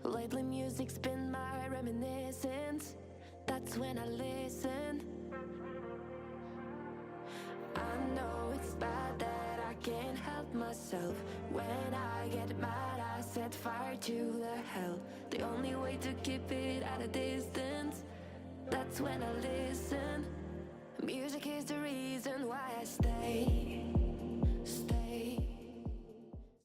Lately music's been my reminiscence. That's when I listen. I know it's bad that I can't help myself. When I get mad I set fire to the hell. The only way to keep it at a distance, that's when I listen. Music is the reason why I stay.